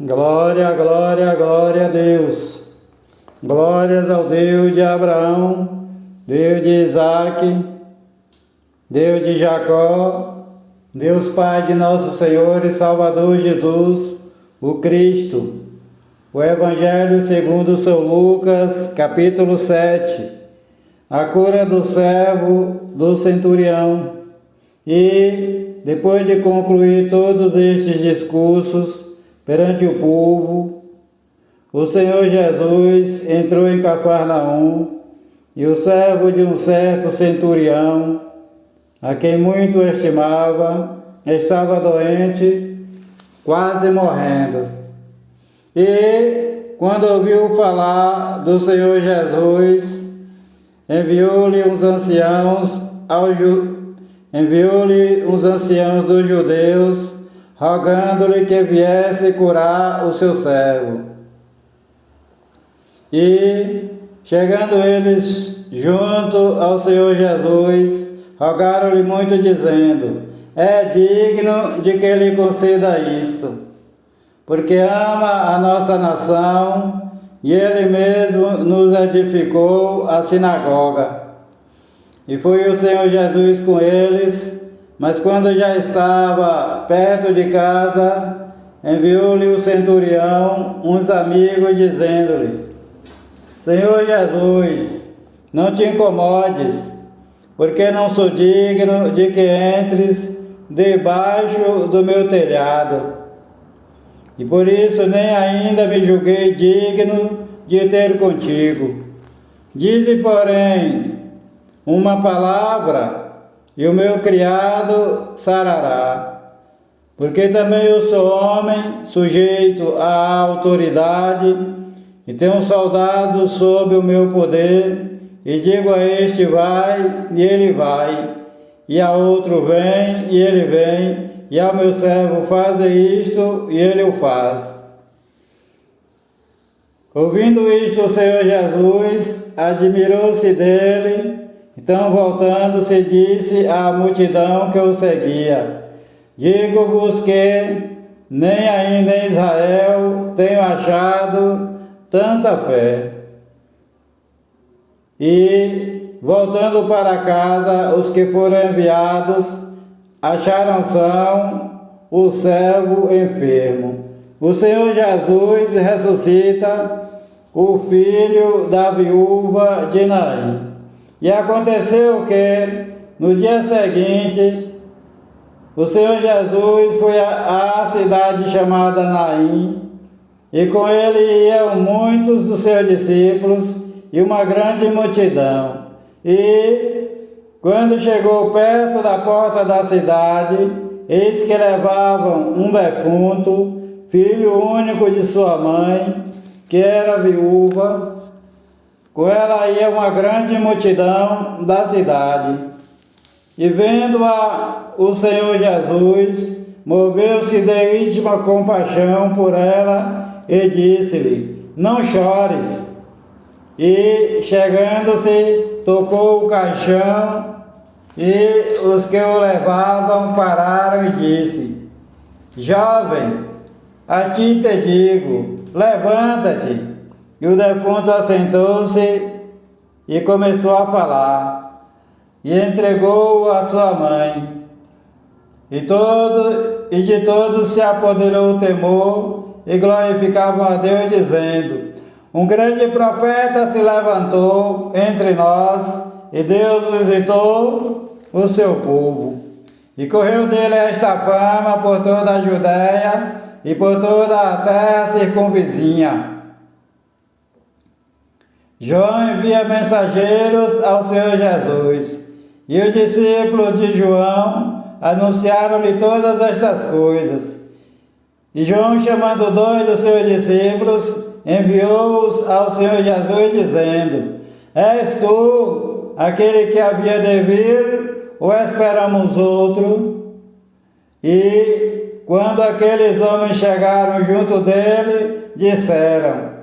Glória, glória, glória a Deus. Glórias ao Deus de Abraão, Deus de Isaac, Deus de Jacó, Deus Pai de nosso Senhor e Salvador Jesus, o Cristo. O Evangelho segundo São Lucas, capítulo 7. A cura do servo do centurião. E, depois de concluir todos estes discursos perante o povo, o Senhor Jesus entrou em Cafarnaum, e o servo de um certo centurião, a quem muito estimava, estava doente, quase morrendo. E, quando ouviu falar do Senhor Jesus, enviou-lhe uns anciãos dos judeus, rogando-lhe que viesse curar o seu servo. E, chegando eles junto ao Senhor Jesus, rogaram-lhe muito, dizendo: é digno de que lhe conceda isto, porque ama a nossa nação, e ele mesmo nos edificou a sinagoga. E foi o Senhor Jesus com eles, mas quando já estava perto de casa, enviou-lhe o centurião uns amigos, dizendo-lhe: Senhor Jesus, não te incomodes, porque não sou digno de que entres debaixo do meu telhado. E por isso nem ainda me julguei digno de ter contigo. Dize, porém, uma palavra, e o meu criado sarará. Porque também eu sou homem, sujeito à autoridade, e tenho soldados sob o meu poder, e digo a este vai, e ele vai, e a outro vem, e ele vem, e ao meu servo faze isto, e ele o faz. Ouvindo isto, o Senhor Jesus admirou-se dele. Então, voltando-se, disse à multidão que o seguia: digo-vos que nem ainda em Israel tenho achado tanta fé. E, voltando para casa, os que foram enviados acharam são o servo enfermo. O Senhor Jesus ressuscita o filho da viúva de Naim. E aconteceu que, no dia seguinte, o Senhor Jesus foi à cidade chamada Naim, e com ele iam muitos dos seus discípulos e uma grande multidão. E, quando chegou perto da porta da cidade, eis que levavam um defunto, filho único de sua mãe, que era viúva. Com ela ia uma grande multidão da cidade. E vendo-a, o Senhor Jesus moveu-se de íntima compaixão por ela e disse-lhe: não chores. E, chegando-se, tocou o caixão, e os que o levavam pararam e disse: jovem, a ti te digo, levanta-te. E o defunto assentou-se e começou a falar, e entregou-o à sua mãe. E de todos se apoderou o temor, e glorificavam a Deus, dizendo: um grande profeta se levantou entre nós, e Deus visitou o seu povo. E correu dele esta fama por toda a Judéia e por toda a terra circunvizinha. João envia mensageiros ao Senhor Jesus, e os discípulos de João anunciaram-lhe todas estas coisas. E João, chamando 2 dos seus discípulos, enviou-os ao Senhor Jesus, dizendo: és tu aquele que havia de vir, ou esperamos outro? E, quando aqueles homens chegaram junto dele, disseram: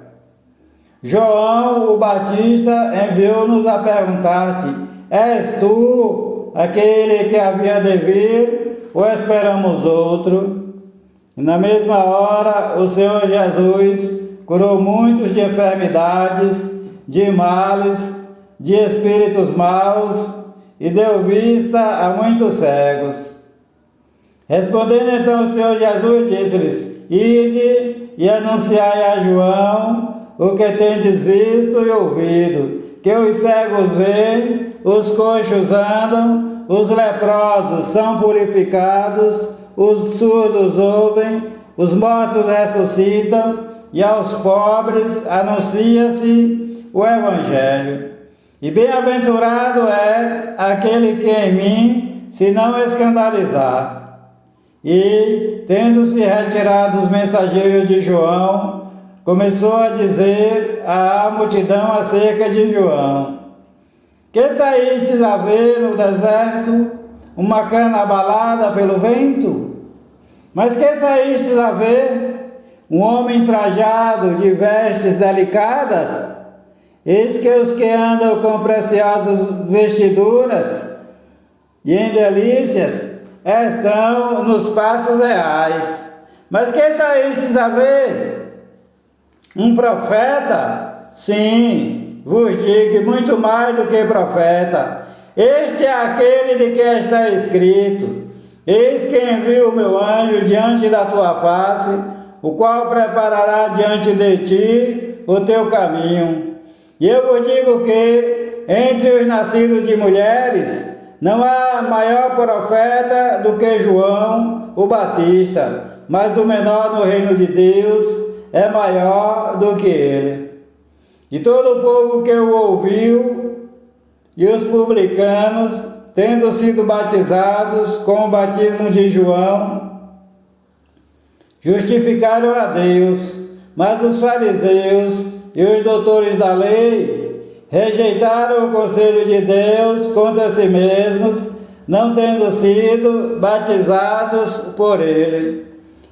João o Batista enviou-nos a perguntar-te: és tu aquele que havia de vir, ou esperamos outro? E na mesma hora, o Senhor Jesus curou muitos de enfermidades, de males, de espíritos maus, e deu vista a muitos cegos. Respondendo então o Senhor Jesus, disse-lhes: Ide e anunciai a João o que tendes visto e ouvido, que os cegos veem, os coxos andam, os leprosos são purificados, os surdos ouvem, os mortos ressuscitam, e aos pobres anuncia-se o Evangelho. E bem-aventurado é aquele que em mim se não escandalizar. E, tendo-se retirado os mensageiros de João, começou a dizer à multidão acerca de João: Que saístes a ver no deserto uma cana abalada pelo vento? Mas que saístes a ver um homem trajado de vestes delicadas? Eis que os que andam com preciosas vestiduras e em delícias estão nos passos reais. Mas que saístes a ver? Um profeta? Sim, vos digo, muito mais do que profeta. Este é aquele de quem está escrito: Eis que envio o meu anjo diante da tua face, o qual preparará diante de ti o teu caminho. E eu vos digo que, entre os nascidos de mulheres, não há maior profeta do que João, o Batista, mas o menor no reino de Deus é maior do que ele. E todo o povo que o ouviu, e os publicanos, tendo sido batizados com o batismo de João, justificaram a Deus, mas os fariseus e os doutores da lei rejeitaram o conselho de Deus contra si mesmos, não tendo sido batizados por ele.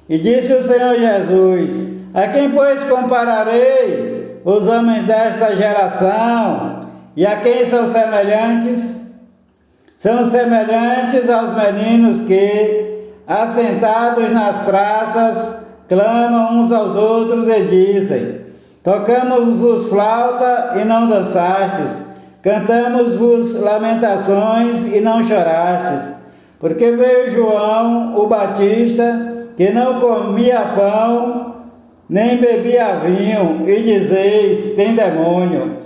E disse o Senhor Jesus: A quem, pois, compararei os homens desta geração? E a quem são semelhantes? São semelhantes aos meninos que, assentados nas praças, clamam uns aos outros e dizem: Tocamos-vos flauta e não dançastes, cantamos-vos lamentações e não chorastes. Porque veio João, o Batista, que não comia pão, nem bebia vinho, e dizeis: tem demônio.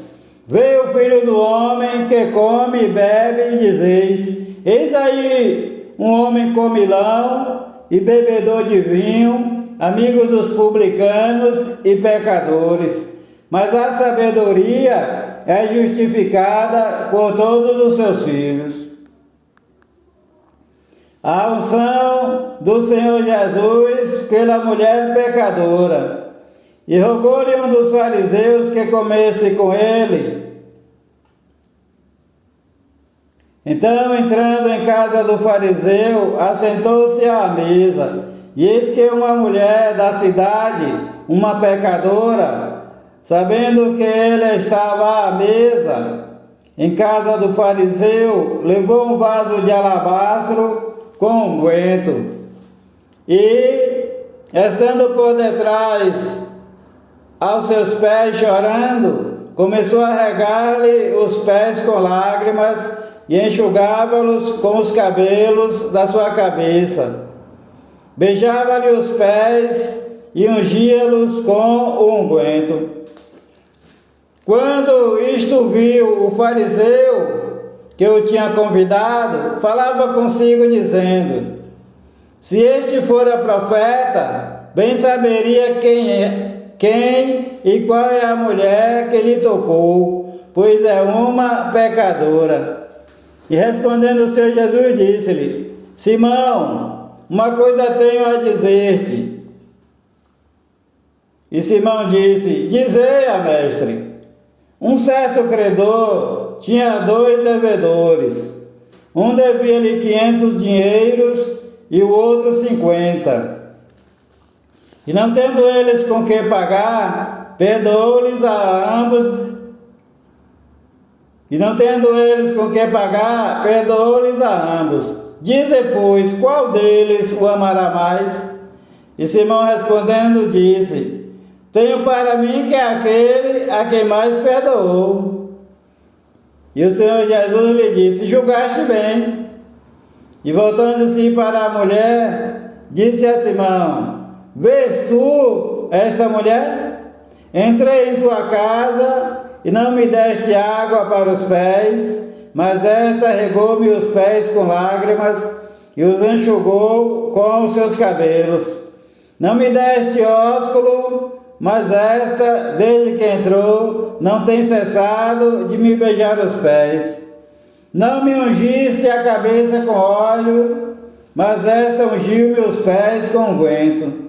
Veio o Filho do Homem, que come e bebe, e dizeis: eis aí um homem comilão e bebedor de vinho, amigo dos publicanos e pecadores. Mas a sabedoria é justificada por todos os seus filhos. A unção do Senhor Jesus pela mulher pecadora. E rogou-lhe um dos fariseus que comesse com ele. Então, entrando em casa do fariseu, assentou-se à mesa. E eis que uma mulher da cidade, uma pecadora, sabendo que ele estava à mesa em casa do fariseu, levou um vaso de alabastro com unguento. E, estando por detrás aos seus pés chorando, começou a regar-lhe os pés com lágrimas e enxugava-los com os cabelos da sua cabeça. Beijava-lhe os pés e ungia-los com o unguento. Quando isto viu o fariseu que o tinha convidado, falava consigo dizendo: se este fora profeta, bem saberia quem e qual é a mulher que lhe tocou, pois é uma pecadora. E respondendo o Senhor Jesus, disse-lhe: Simão, uma coisa tenho a dizer-te. E Simão disse: dizei-a, mestre. Um certo credor tinha 2 devedores. Um devia-lhe 500 dinheiros e o outro 50. E não tendo eles com que pagar, perdoou-lhes a ambos. Dize, pois, qual deles o amará mais? E Simão respondendo disse: tenho para mim que é aquele a quem mais perdoou. E o Senhor Jesus lhe disse: julgaste bem. E voltando-se para a mulher, disse a Simão: vês tu esta mulher? Entrei em tua casa e não me deste água para os pés, mas esta regou-me os pés com lágrimas e os enxugou com os seus cabelos. Não me deste ósculo, mas esta, desde que entrou, não tem cessado de me beijar os pés. Não me ungiste a cabeça com óleo, mas esta ungiu meus pés com unguento.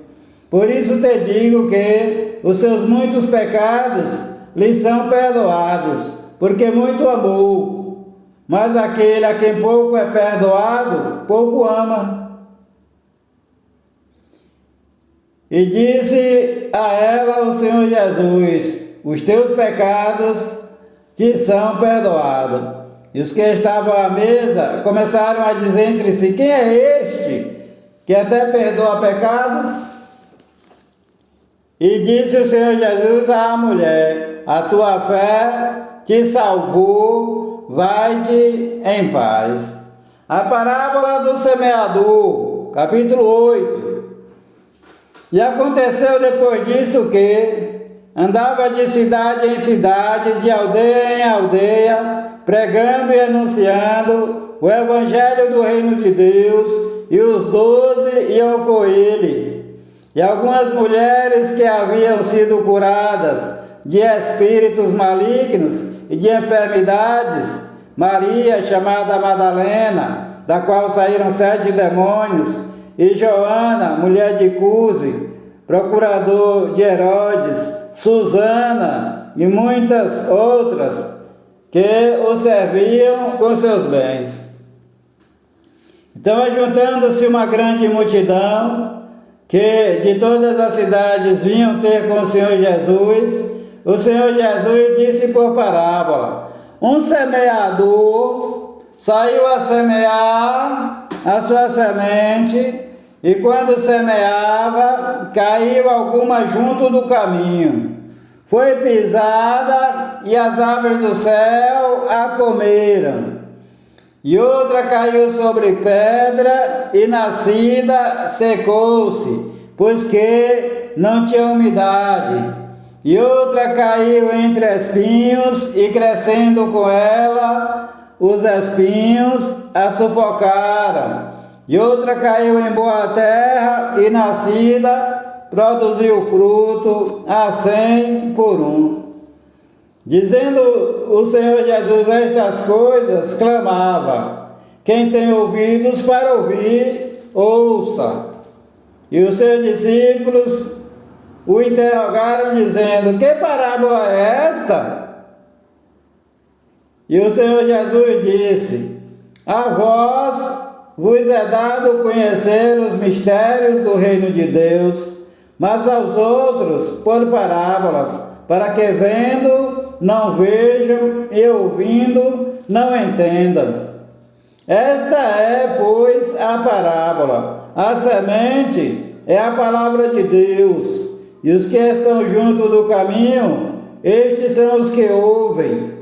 Por isso te digo que os seus muitos pecados lhe são perdoados, porque muito amou. Mas aquele a quem pouco é perdoado, pouco ama. E disse a ela o Senhor Jesus: os teus pecados te são perdoados. E os que estavam à mesa começaram a dizer entre si: quem é este que até perdoa pecados? E disse o Senhor Jesus à mulher: a tua fé te salvou, vai-te em paz. A parábola do semeador, capítulo 8. E aconteceu depois disso que andava de cidade em cidade, de aldeia em aldeia, pregando e anunciando o evangelho do reino de Deus, e os 12 iam com ele. E algumas mulheres que haviam sido curadas de espíritos malignos e de enfermidades, Maria, chamada Madalena, da qual saíram 7 demônios, e Joana, mulher de Cuse, procurador de Herodes, Susana e muitas outras, que o serviam com seus bens. Então, juntando-se uma grande multidão, que de todas as cidades vinham ter com o Senhor Jesus, o Senhor Jesus disse por parábola: um semeador saiu a semear a sua semente, e quando semeava, caiu alguma junto do caminho. Foi pisada e as aves do céu a comeram. E outra caiu sobre pedra e nascida secou-se, pois que não tinha umidade. E outra caiu entre espinhos e crescendo com ela, os espinhos a sufocaram. E outra caiu em boa terra e nascida produziu fruto a 100 por 1. Dizendo o Senhor Jesus estas coisas, clamava: quem tem ouvidos para ouvir, ouça. E os seus discípulos o interrogaram, dizendo: que parábola é esta? E o Senhor Jesus disse: a vós vos é dado conhecer os mistérios do reino de Deus, mas aos outros por parábolas, para que vendo não vejam e ouvindo não entendam. Esta é, pois, a parábola. A semente é a palavra de Deus, e os que estão junto do caminho, estes são os que ouvem.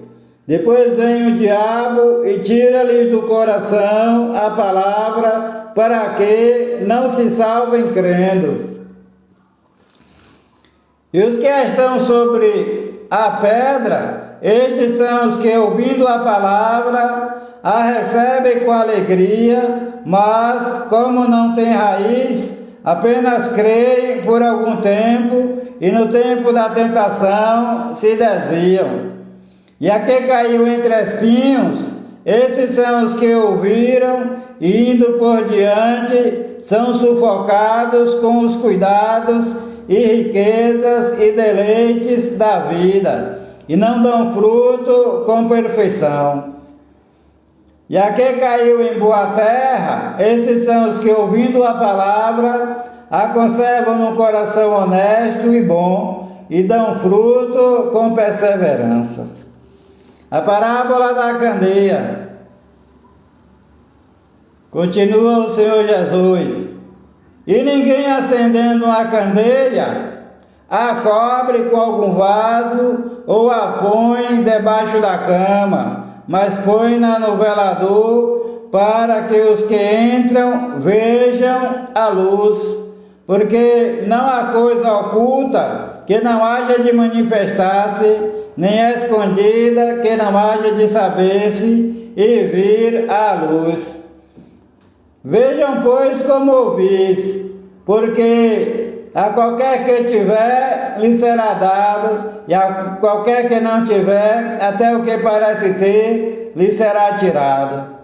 Depois vem o diabo e tira-lhes do coração a palavra, para que não se salvem crendo. E os que estão sobre a pedra, estes são os que, ouvindo a palavra, a recebem com alegria, mas, como não tem raiz, apenas creem por algum tempo, e no tempo da tentação se desviam. E a que caiu entre espinhos, esses são os que ouviram e, indo por diante, são sufocados com os cuidados e riquezas e deleites da vida, e não dão fruto com perfeição. E a que caiu em boa terra, esses são os que, ouvindo a palavra, a conservam no coração honesto e bom, e dão fruto com perseverança. A parábola da candeia. Continua o Senhor Jesus: E ninguém acendendo uma candeia a cobre com algum vaso ou a põe debaixo da cama, mas põe-na no velador para que os que entram vejam a luz. Porque não há coisa oculta que não haja de manifestar-se, nem escondida que não haja de saber-se e vir à luz. Vejam, pois, como ouvis, porque a qualquer que tiver, lhe será dado, e a qualquer que não tiver, até o que parece ter, lhe será tirado.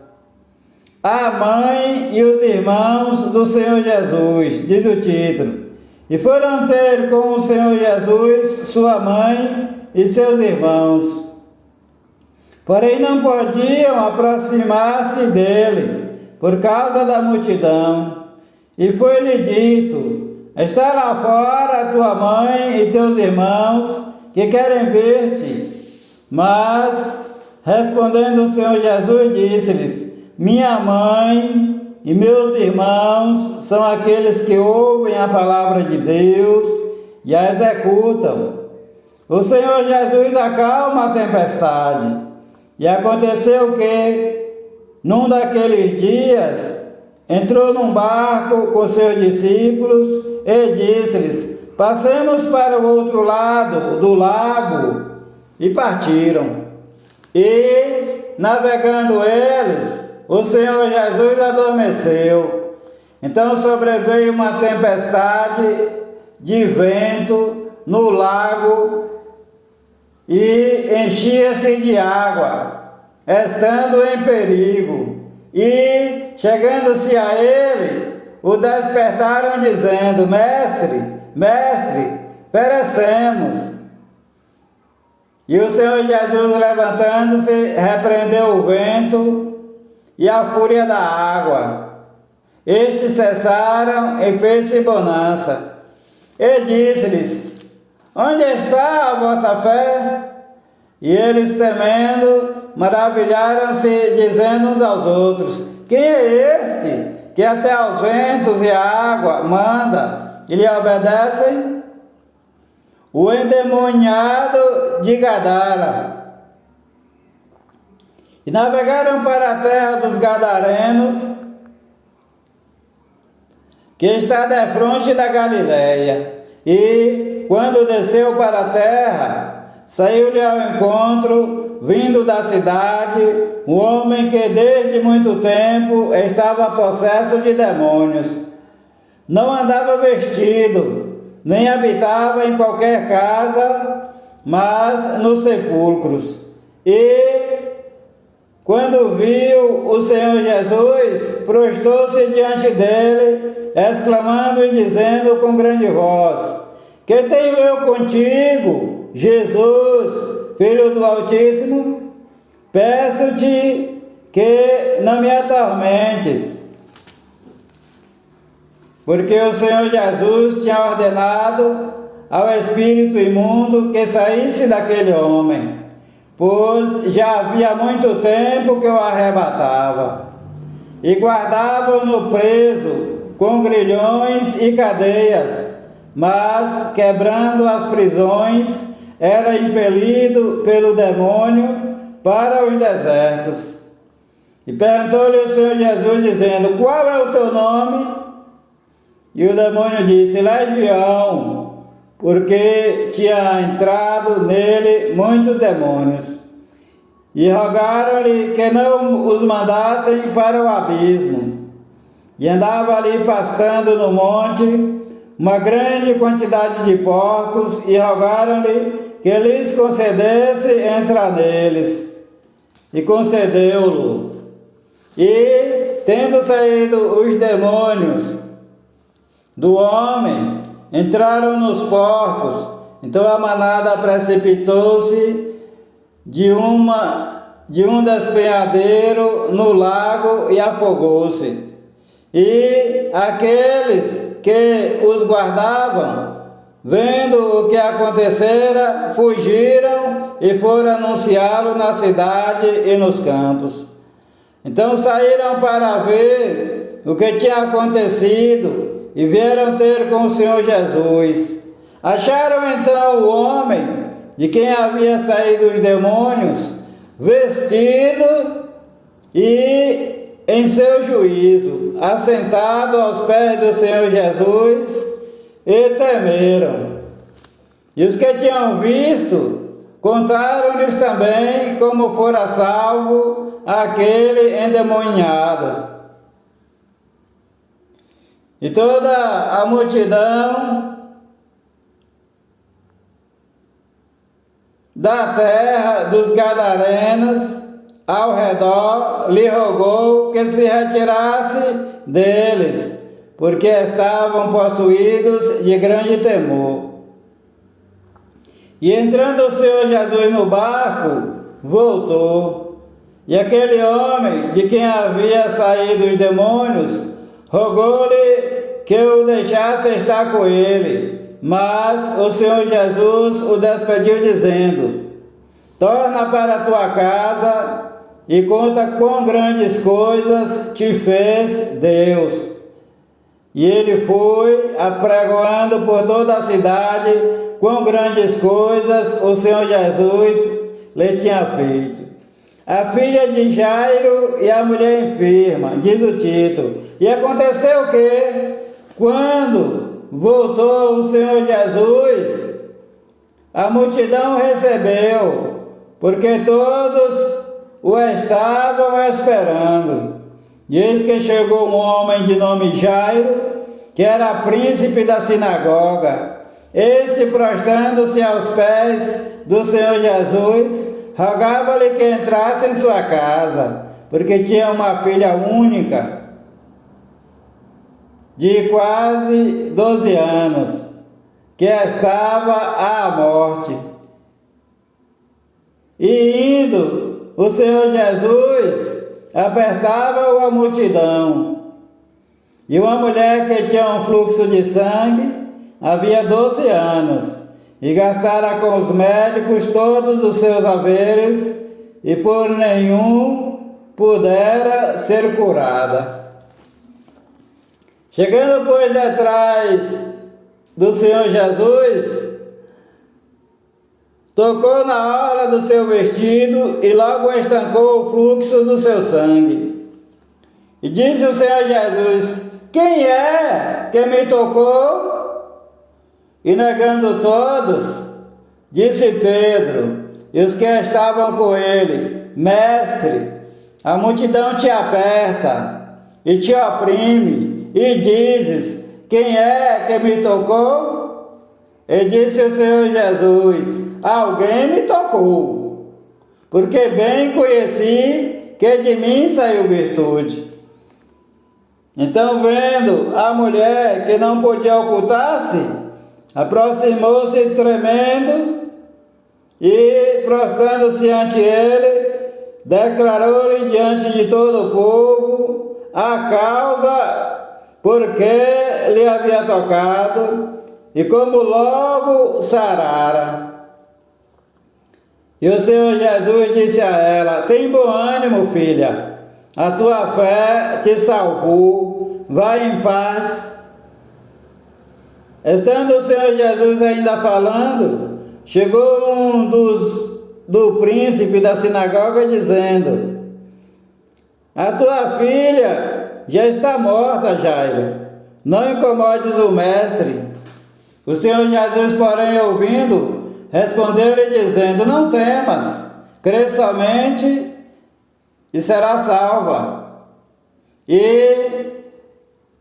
A mãe e os irmãos do Senhor Jesus, diz o título, e foram ter com o Senhor Jesus sua mãe e seus irmãos. Porém não podiam aproximar-se dele, por causa da multidão. E foi-lhe dito: está lá fora tua mãe e teus irmãos, que querem ver-te. Mas, respondendo o Senhor Jesus, disse-lhes: minha mãe e meus irmãos são aqueles que ouvem a palavra de Deus e a executam. O Senhor Jesus acalma a tempestade. E aconteceu que, num daqueles dias, entrou num barco com seus discípulos e disse-lhes: passemos para o outro lado do lago. E partiram. E, navegando eles, o Senhor Jesus adormeceu. Então sobreveio uma tempestade de vento no lago e enchia-se de água, estando em perigo. E, chegando-se a ele, o despertaram dizendo: Mestre, Mestre, perecemos. E o Senhor Jesus, levantando-se, repreendeu o vento e a fúria da água. Estes cessaram e fez-se bonança. E disse-lhes: onde está a vossa fé? E eles, temendo, maravilharam-se, dizendo uns aos outros: quem é este que até aos ventos e à água manda e lhe obedecem? O endemoniado de Gadara. E navegaram para a terra dos Gadarenos, que está defronte da Galileia. E, quando desceu para a terra, saiu-lhe ao encontro, vindo da cidade, um homem que desde muito tempo estava possesso de demônios. Não andava vestido, nem habitava em qualquer casa, mas nos sepulcros. E, quando viu o Senhor Jesus, prostrou-se diante dele, exclamando e dizendo com grande voz: que tenho eu contigo, Jesus, Filho do Altíssimo? Peço-te que não me atormentes. Porque o Senhor Jesus tinha ordenado ao espírito imundo que saísse daquele homem, pois já havia muito tempo que o arrebatava, e guardavam-no preso com grilhões e cadeias, mas, quebrando as prisões, era impelido pelo demônio para os desertos. E perguntou-lhe o Senhor Jesus, dizendo: qual é o teu nome? E o demônio disse: Legião, porque tinha entrado nele muitos demônios. E rogaram-lhe que não os mandassem para o abismo. E andava ali pastando no monte uma grande quantidade de porcos, e rogaram-lhe que lhes concedesse entrar neles. E concedeu-lo. E, tendo saído os demônios do homem, entraram nos porcos. Então a manada precipitou-se de um despenhadeiro no lago e afogou-se. E aqueles que os guardavam, vendo o que acontecera, fugiram e foram anunciá-lo na cidade e nos campos. Então saíram para ver o que tinha acontecido, e vieram ter com o Senhor Jesus. Acharam então o homem de quem havia saído os demônios, vestido e em seu juízo, assentado aos pés do Senhor Jesus, e temeram. E os que tinham visto, contaram-lhes também como fora salvo aquele endemoniado. E toda a multidão da terra dos Gadarenos ao redor lhe rogou que se retirasse deles, porque estavam possuídos de grande temor. E entrando o Senhor Jesus no barco, voltou. E aquele homem de quem havia saído os demônios rogou-lhe que o deixasse estar com ele. Mas o Senhor Jesus o despediu, dizendo: torna para a tua casa e conta quão grandes coisas te fez Deus. E ele foi apregoando por toda a cidade quão grandes coisas o Senhor Jesus lhe tinha feito. A filha de Jairo e a mulher enferma, diz o título. E aconteceu que, quando voltou o Senhor Jesus, a multidão recebeu, porque todos o estavam esperando. E eis que chegou um homem de nome Jairo, que era príncipe da sinagoga. Este, prostrando-se aos pés do Senhor Jesus, rogava-lhe que entrasse em sua casa, porque tinha uma filha única, de quase 12 anos, que estava à morte. E indo o Senhor Jesus, apertava-o a multidão. E uma mulher que tinha um fluxo de sangue, havia 12 anos, e gastara com os médicos todos os seus haveres, e por nenhum pudera ser curada. Chegando, pois, detrás do Senhor Jesus, tocou na orla do seu vestido e logo estancou o fluxo do seu sangue. E disse o Senhor Jesus: quem é que me tocou? E negando todos, disse Pedro e os que estavam com ele: mestre, a multidão te aperta e te oprime, e dizes: quem é que me tocou? E disse o Senhor Jesus: alguém me tocou, porque bem conheci que de mim saiu virtude. Então, vendo a mulher que não podia ocultar-se, aproximou-se tremendo e, prostrando-se ante ele, declarou-lhe diante de todo o povo a causa por que lhe havia tocado e como logo sarara. E o Senhor Jesus disse a ela: tem bom ânimo, filha, a tua fé te salvou, vai em paz. Estando o Senhor Jesus ainda falando, chegou um do príncipe da sinagoga, dizendo: a tua filha já está morta, Jairo, não incomodes o mestre. O Senhor Jesus, porém, ouvindo, respondeu-lhe dizendo: não temas, crê somente e será salva. E,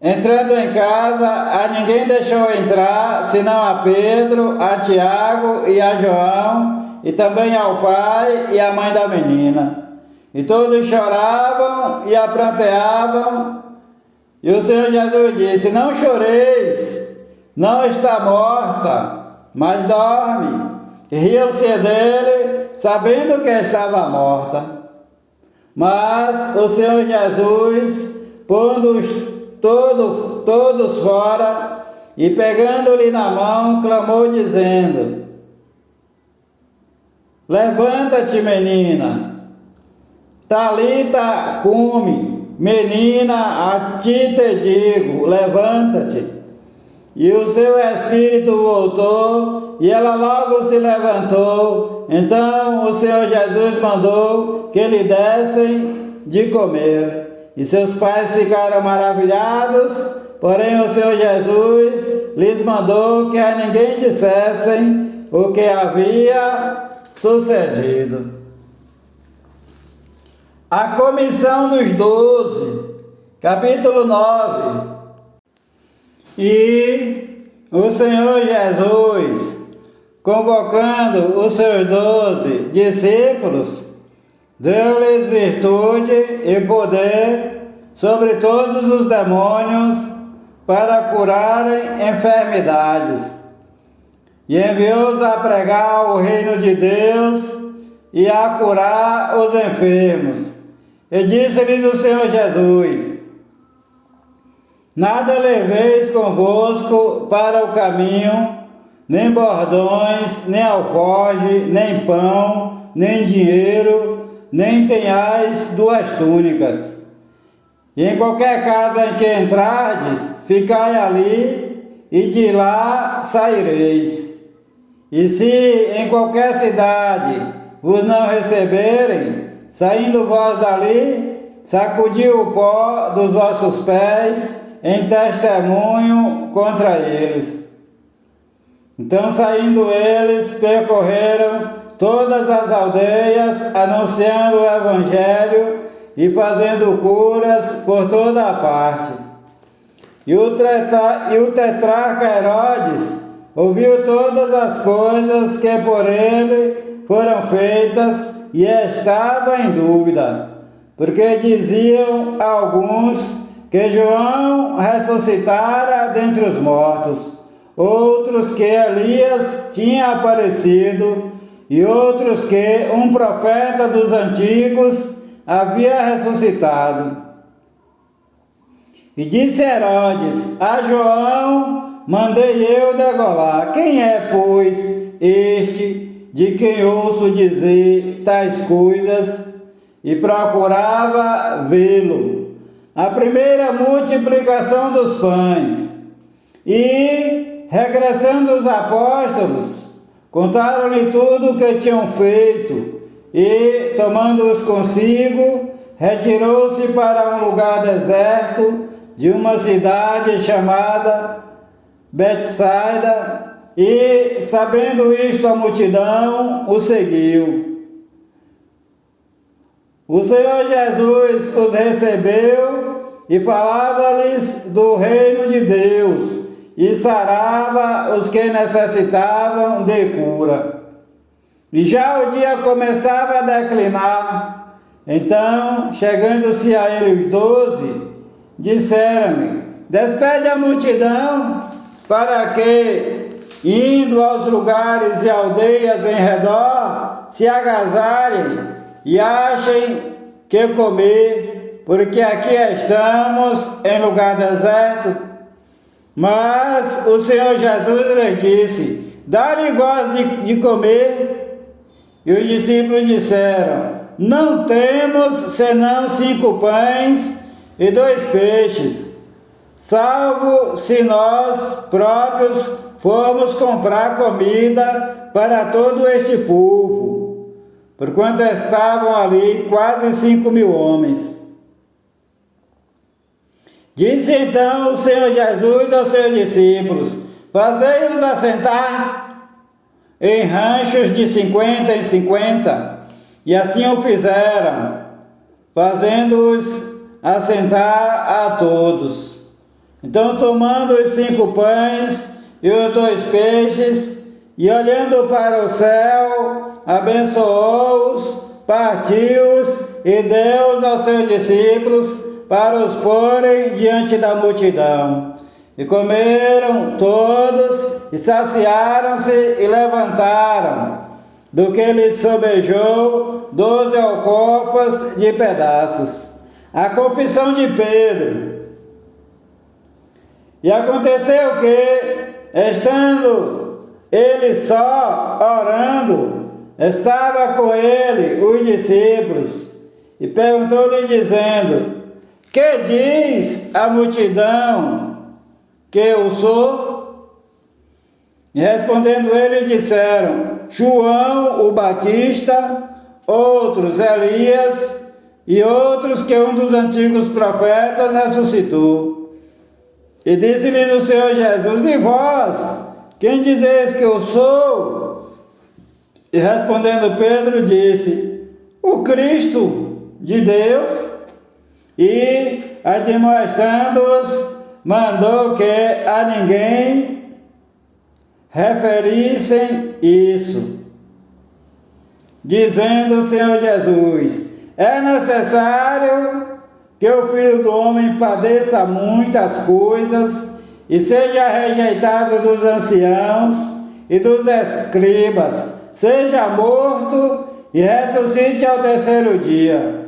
entrando em casa, a ninguém deixou entrar, senão a Pedro, a Tiago e a João, e também ao pai e à mãe da menina. E todos choravam e a pranteavam. E o Senhor Jesus disse: não choreis, não está morta, mas dorme. E riam-se dele, sabendo que estava morta. Mas o Senhor Jesus, pondo-os todos fora, e pegando-lhe na mão, clamou dizendo: levanta-te, menina. Talita cumi, menina, a ti te digo, levanta-te. e o seu espírito voltou, e ela logo se levantou. Então o Senhor Jesus mandou que lhe dessem de comer. E seus pais ficaram maravilhados, porém o Senhor Jesus lhes mandou que a ninguém dissessem o que havia sucedido. A comissão dos 12, capítulo 9. E o Senhor Jesus, convocando os seus 12 discípulos, deu-lhes virtude e poder sobre todos os demônios para curarem enfermidades. E enviou-os a pregar o reino de Deus e a curar os enfermos. E disse-lhes o Senhor Jesus: nada leveis convosco para o caminho, nem bordões, nem alforje, nem pão, nem dinheiro, nem tenhais 2 túnicas. E em qualquer casa em que entrardes, ficai ali, e de lá saireis. E se em qualquer cidade vos não receberem, saindo vós dali, sacudi o pó dos vossos pés em testemunho contra eles. Então, saindo eles, percorreram todas as aldeias, anunciando o Evangelho e fazendo curas por toda a parte. E o tetrarca Herodes ouviu todas as coisas que por ele foram feitas e estava em dúvida, porque diziam alguns que João ressuscitara dentre os mortos, outros que Elias tinha aparecido, e outros que um profeta dos antigos havia ressuscitado. E disse Herodes: a João mandei eu degolar. Quem é, pois, este de quem ouço dizer tais coisas? E procurava vê-lo. A primeira multiplicação dos pães. E, regressando os apóstolos, contaram-lhe tudo o que tinham feito, e, tomando-os consigo, retirou-se para um lugar deserto de uma cidade chamada Betsaida, e, sabendo isto, a multidão o seguiu. O Senhor Jesus os recebeu e falava-lhes do reino de Deus, e sarava os que necessitavam de cura. E já o dia começava a declinar. Então, chegando-se a ele os 12, disseram-lhe: despede a multidão, para que, indo aos lugares e aldeias em redor, se agasalhem e achem que comer, porque aqui estamos em lugar deserto. Mas o Senhor Jesus lhe disse: dá-lhe vós de comer. E os discípulos disseram: não temos senão 5 pães e 2 peixes, salvo se nós próprios formos comprar comida para todo este povo, porquanto estavam ali quase 5.000 homens. Disse então o Senhor Jesus aos seus discípulos: fazei-os assentar em ranchos de 50 em 50. E assim o fizeram, fazendo-os assentar a todos. Então, tomando os 5 pães e os 2 peixes, e olhando para o céu, abençoou-os, partiu-os e deu-os aos seus discípulos, para os porem diante da multidão. E comeram todos, e saciaram-se, e levantaram, do que lhes sobejou, 12 alcofas de pedaços. A confissão de Pedro. E aconteceu que, estando ele só orando, estava com ele os discípulos, e perguntou-lhe dizendo: que diz a multidão que eu sou? E respondendo eles disseram: João o Batista, outros Elias, e outros que um dos antigos profetas ressuscitou. E disse-lhes o Senhor Jesus: E vós, quem dizeis que eu sou? E respondendo Pedro disse: O Cristo de Deus. E admoestando-os, mandou que a ninguém referissem isso, dizendo o Senhor Jesus: É necessário que o Filho do Homem padeça muitas coisas e seja rejeitado dos anciãos e dos escribas, seja morto e ressuscite ao terceiro dia.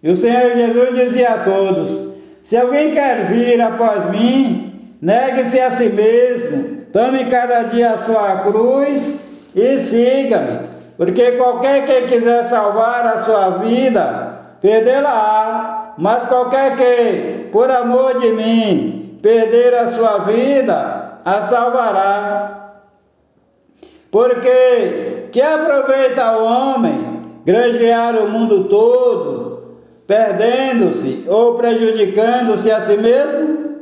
E o Senhor Jesus dizia a todos: Se alguém quer vir após mim, negue-se a si mesmo, tome cada dia a sua cruz e siga-me. Porque qualquer que quiser salvar a sua vida, perdê-la-á. Mas qualquer que, por amor de mim, perder a sua vida, a salvará. Porque que aproveita o homem granjear o mundo todo, perdendo-se ou prejudicando-se a si mesmo?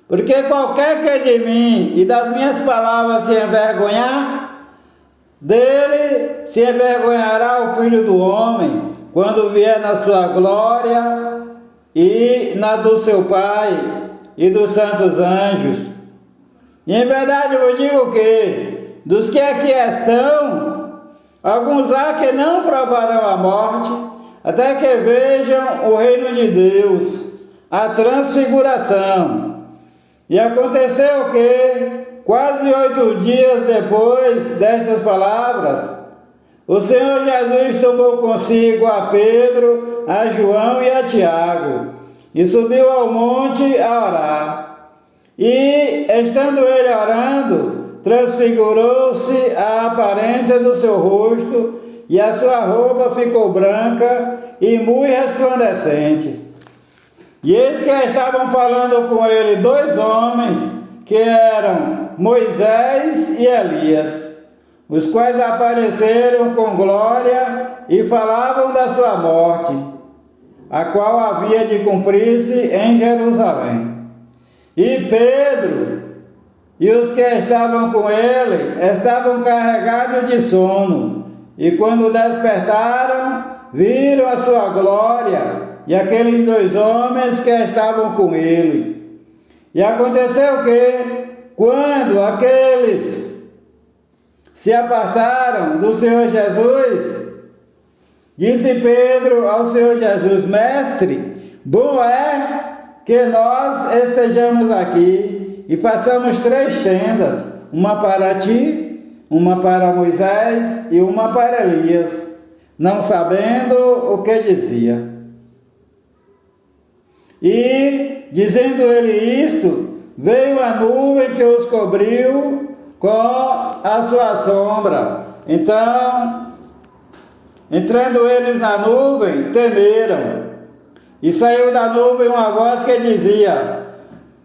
Porque qualquer que de mim e das minhas palavras se envergonhar, dele se envergonhará o Filho do Homem, quando vier na sua glória e na do seu Pai e dos santos anjos. E em verdade eu digo que, dos que aqui estão, alguns há que não provarão a morte, até que vejam o reino de Deus, a transfiguração. E aconteceu que, quase 8 dias depois destas palavras, o Senhor Jesus tomou consigo a Pedro, a João e a Tiago, e subiu ao monte a orar. E, estando ele orando, transfigurou-se a aparência do seu rosto, e a sua roupa ficou branca e muito resplandecente. E eis que estavam falando com ele 2 homens, que eram Moisés e Elias, os quais apareceram com glória e falavam da sua morte, a qual havia de cumprir-se em Jerusalém. E Pedro e os que estavam com ele estavam carregados de sono, e quando despertaram, viram a sua glória e aqueles 2 homens que estavam com ele. E aconteceu que, quando aqueles se apartaram do Senhor Jesus, disse Pedro ao Senhor Jesus: Mestre, bom é que nós estejamos aqui e façamos 3 tendas, uma para ti, uma para Moisés e uma para Elias, não sabendo o que dizia. E, dizendo ele isto, veio a nuvem que os cobriu com a sua sombra. Então, entrando eles na nuvem, temeram. E saiu da nuvem uma voz que dizia: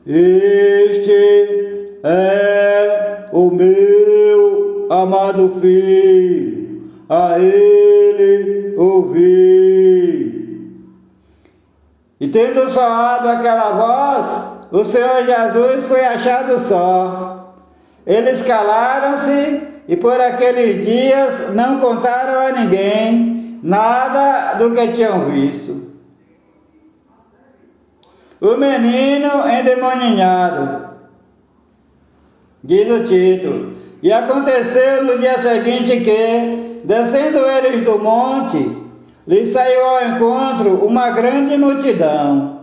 Este é o meu amado Filho, a ele ouvi. E tendo soado aquela voz, o Senhor Jesus foi achado só. Eles calaram-se e por aqueles dias não contaram a ninguém nada do que tinham visto. O menino endemoninhado, diz o título. E aconteceu no dia seguinte que, descendo eles do monte, lhes saiu ao encontro uma grande multidão.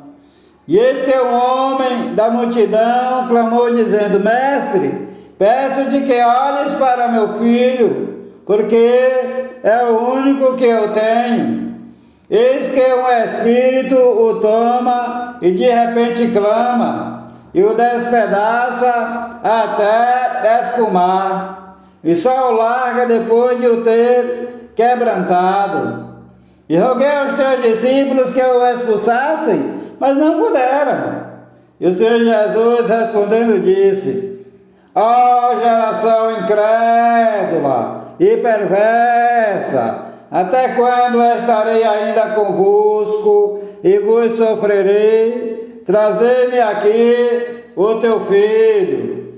E eis que um homem da multidão clamou dizendo: Mestre, peço-te que olhes para meu filho, porque é o único que eu tenho. Eis que um espírito o toma e de repente clama, e o despedaça até esfumar, e só o larga depois de o ter quebrantado. E roguei aos teus discípulos que o expulsassem, mas não puderam. E o Senhor Jesus respondendo disse: Ó geração incrédula e perversa, até quando estarei ainda convosco e vos sofrerei? Trazei-me aqui o teu filho.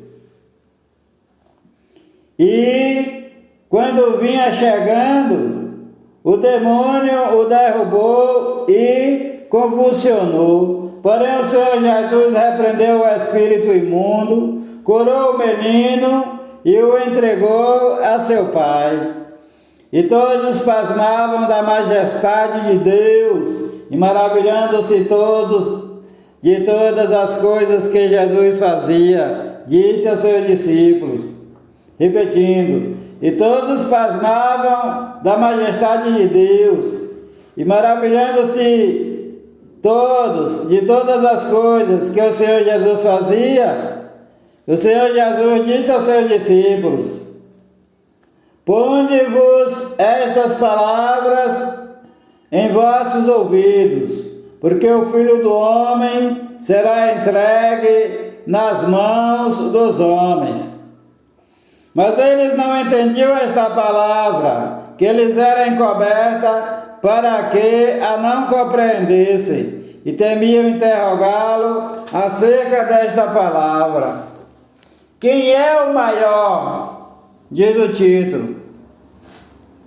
E quando vinha chegando, o demônio o derrubou e convulsionou. Porém o Senhor Jesus repreendeu o espírito imundo, curou o menino e o entregou a seu pai. E todos pasmavam da majestade de Deus, e maravilhando-se todos de todas as coisas que Jesus fazia. Disse aos seus discípulos, repetindo, e todos pasmavam da majestade de Deus, e maravilhando-se todos de todas as coisas que o Senhor Jesus fazia. O Senhor Jesus disse aos seus discípulos, ponde-vos estas palavras em vossos ouvidos, porque o Filho do Homem será entregue nas mãos dos homens. Mas eles não entendiam esta palavra, que lhes era encoberta, para que a não compreendessem, e temiam interrogá-lo acerca desta palavra. Quem é o maior? Diz o título.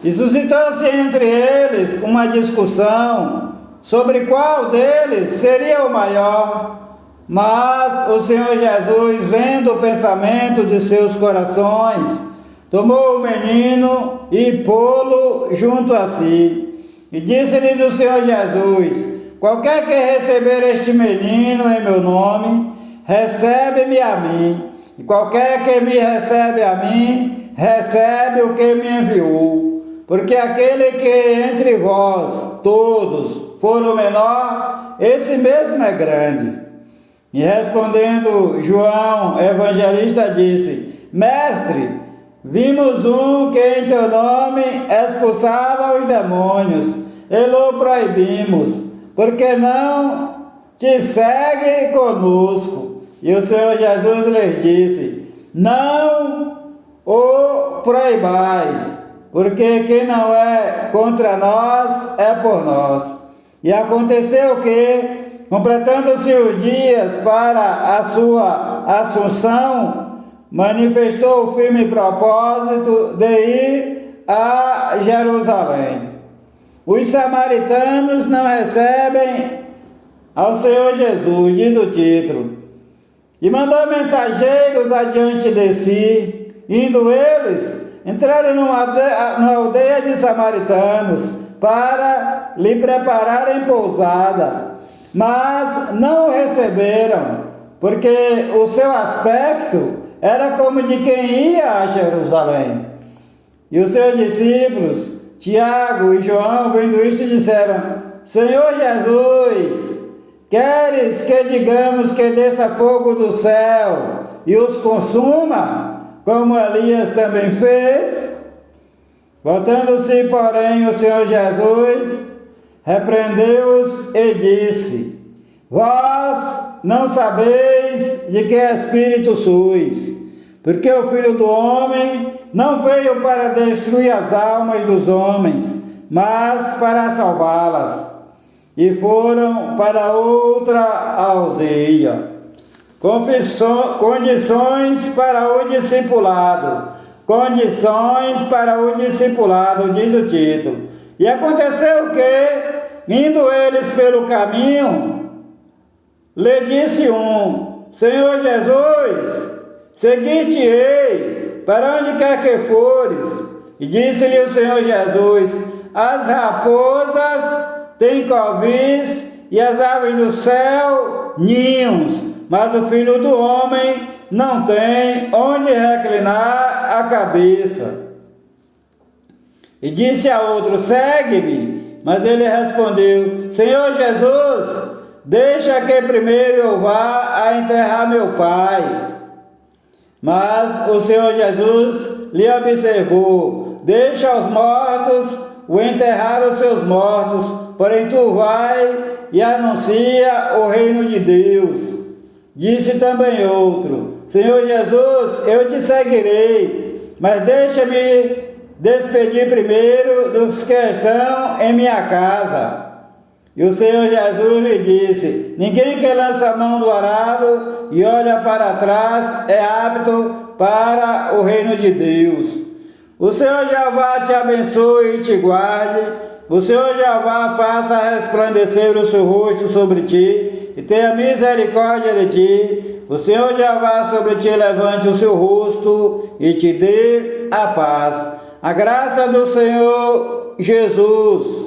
E suscitou-se entre eles uma discussão sobre qual deles seria o maior. Mas o Senhor Jesus, vendo o pensamento de seus corações, tomou o menino e pô-lo junto a si. E disse-lhes o Senhor Jesus, qualquer que receber este menino em meu nome, recebe-me a mim. E qualquer que me recebe a mim, recebe o que me enviou. Porque aquele que entre vós todos for o menor, esse mesmo é grande. E respondendo João, evangelista, disse, Mestre, vimos um que em teu nome expulsava os demônios, e o proibimos, porque não te segue conosco. E o Senhor Jesus lhes disse, não o proibais, porque quem não é contra nós é por nós. E aconteceu que, completando-se os dias para a sua assunção, manifestou o firme propósito de ir a Jerusalém. Os samaritanos não recebem ao Senhor Jesus, diz o título, e mandou mensageiros adiante de si, indo eles, entraram numa aldeia de samaritanos para lhe prepararem pousada, mas não o receberam, porque o seu aspecto era como de quem ia a Jerusalém. E os seus discípulos, Tiago e João, vendo isto, disseram, Senhor Jesus, queres que digamos que desça fogo do céu e os consuma, como Elias também fez? Voltando-se, porém, o Senhor Jesus repreendeu-os e disse, vós não sabeis de que espírito sois, porque o Filho do Homem não veio para destruir as almas dos homens, mas para salvá-las. E foram para outra aldeia. Condições para o discipulado. Condições para o discipulado, diz o título. E aconteceu que, indo eles pelo caminho, lhe disse um, Senhor Jesus, seguir-te-ei, para onde quer que fores. E disse-lhe o Senhor Jesus, as raposas têm covis e as aves do céu ninhos, mas o Filho do Homem não tem onde reclinar a cabeça. E disse a outro, segue-me. Mas ele respondeu, Senhor Jesus, deixa que primeiro eu vá a enterrar meu pai. Mas o Senhor Jesus lhe observou, deixa os mortos o enterrar os seus mortos, porém tu vai e anuncia o reino de Deus. Disse também outro, Senhor Jesus, eu te seguirei, mas deixa-me despedir primeiro dos que estão em minha casa. E o Senhor Jesus lhe disse: ninguém que lança a mão do arado e olha para trás é apto para o reino de Deus. O Senhor Jeová te abençoe e te guarde. O Senhor Jeová faça resplandecer o seu rosto sobre ti e tenha misericórdia de ti. O Senhor Jeová sobre ti levante o seu rosto e te dê a paz. A graça do Senhor Jesus,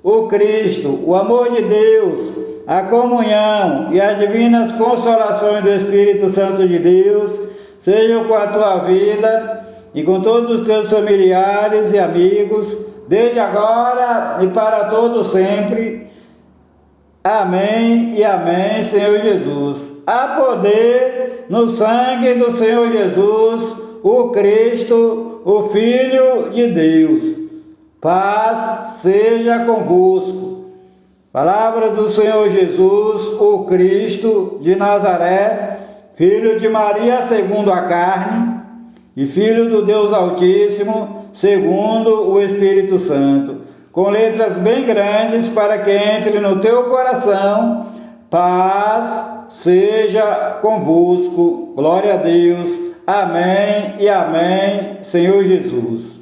o Cristo, o amor de Deus, a comunhão e as divinas consolações do Espírito Santo de Deus sejam com a tua vida e com todos os teus familiares e amigos, desde agora e para todo sempre. Amém e amém, Senhor Jesus. Há poder no sangue do Senhor Jesus, o Cristo, o Filho de Deus. Paz seja convosco. Palavra do Senhor Jesus, o Cristo de Nazaré, Filho de Maria segundo a carne, e Filho do Deus Altíssimo, segundo o Espírito Santo, com letras bem grandes para que entre no teu coração. Paz seja convosco. Glória a Deus. Amém e amém, Senhor Jesus.